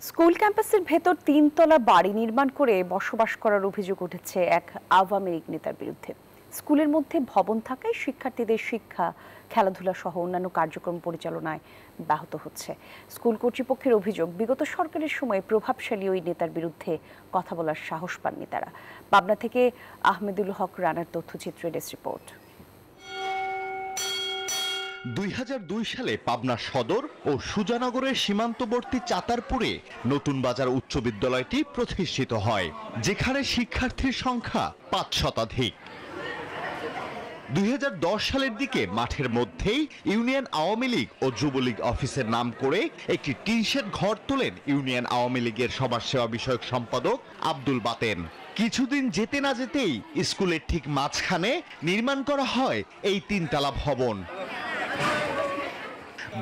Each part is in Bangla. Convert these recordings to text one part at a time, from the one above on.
স্কুল ক্যাম্পাসের ভেতর ৩ তলা বাড়ি নির্মাণ করে বসবাস করার অভিযোগ উঠেছে এক আওয়ামী লীগ নেতার বিরুদ্ধে। স্কুলের মধ্যে ভবন থাকায় শিক্ষার্থীদের শিক্ষা, খেলাধুলা সহ অন্যান্য কার্যক্রম পরিচালনায় ব্যাহত হচ্ছে। স্কুল কর্তৃপক্ষের অভিযোগ, বিগত সরকারের সময় প্রভাবশালী ওই নেতার বিরুদ্ধে কথা বলার সাহস পাননি তারা। পাবনা থেকে আহমেদুল হক রানার তথ্যচিত্রের ডেস্ক রিপোর্ট। ২০০২ সালে পাবনা সদর ও সুজানগরের সীমান্তবর্তী চাতারপুরে নতুন বাজার উচ্চ বিদ্যালয়টি প্রতিষ্ঠিত হয়, যেখানে শিক্ষার্থীর সংখ্যা ৫ শতাধিক। ২০১০ সালের দিকে মাঠের মধ্যেই ইউনিয়ন আওয়ামী লীগ ও যুবলীগ অফিসের নাম করে একটি টিনশেড ঘর তোলেন ইউনিয়ন আওয়ামী লীগের সমাজসেবা বিষয়ক সম্পাদক আব্দুল বাতেন। কিছুদিন যেতে না যেতেই স্কুলের ঠিক মাঝখানে নির্মাণ করা হয় এই ৩ তলা ভবন।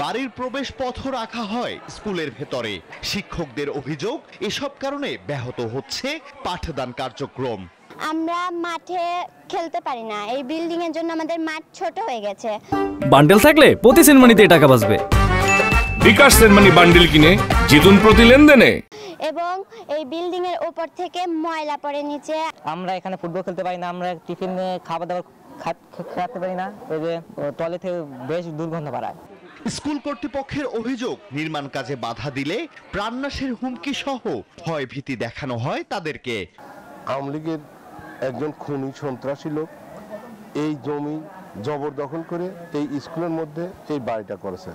বাড়ির প্রবেশ পথও রাখা হয় স্কুলের ভেতরে। শিক্ষকদের অভিযোগ, এসব কারণে ব্যাহত হচ্ছে পাঠদান কার্যক্রম। আমরা মাঠে খেলতে পারি না, এই বিল্ডিং এর জন্য আমাদের মাঠ ছোট হয়ে গেছে। বান্ডেল থাকলে প্রতি সেনমানিতে টাকা বাঁচবে। বিকাশ সেনমানি বান্ডেল কিনে জিতুন প্রতি লেনদেনে। এবং এই বিল্ডিং এর উপর থেকে ময়লা পড়ে নিচে। আমরা এখানে ফুটবল খেলতে পারি না, আমরা টিফিন খাবার দাবার খেতে পারি না, ওই যে টয়লেটে বেশ দুর্গন্ধ বাড়ায়। স্কুল কর্তৃপক্ষের অভিযোগ, নির্মাণ কাজে বাধা দিলে প্রাণনাশের হুমকি সহ ভয় ভীতি দেখানো হয় তাদেরকে। আওয়ামী লীগের একজন খুনি সন্ত্রাসী লোক এই জমি জবরদখল করে এই স্কুলের মধ্যে এই বাড়িটা করেছে।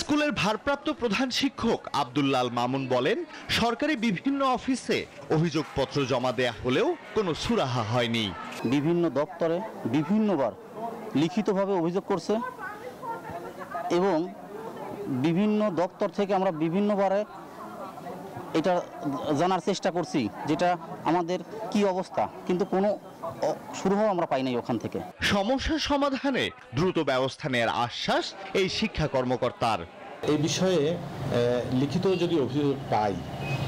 স্কুলের ভারপ্রাপ্ত প্রধান শিক্ষক আব্দুল্লাহ মামুন বলেন, সরকারি বিভিন্ন অফিসে অভিযোগপত্র জমা দেয়া হলেও কোনো সুরাহা হয়নি। বিভিন্ন দপ্তরে বিভিন্নবার লিখিতভাবে অভিযোগ করছে এবং বিভিন্ন দপ্তর থেকে আমরা বিভিন্নবারে এটা জানার চেষ্টা করছি যেটা আমাদের কি অবস্থা, কিন্তু কোনো সুরাহা আমরা পাই নাই ওখান থেকে। সমস্যার সমাধানে দ্রুত ব্যবস্থা নেওয়ার আশ্বাস এই শিক্ষা কর্মকর্তার। এই বিষয়ে লিখিত যদি অভিযোগ পাই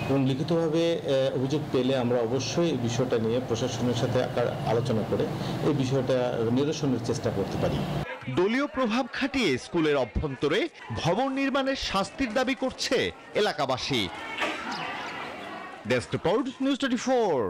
এবং লিখিতভাবে অভিযোগ পেলে আমরা অবশ্যই এই বিষয়টা নিয়ে প্রশাসনের সাথে আলোচনা করে এই বিষয়টা নিরসনের চেষ্টা করতে পারি। দলীয় প্রভাব খাটিয়ে স্কুলের অভ্যন্তরে ভবন নির্মাণের শাস্তির দাবি করছে এলাকাবাসী। Desk report, news 24।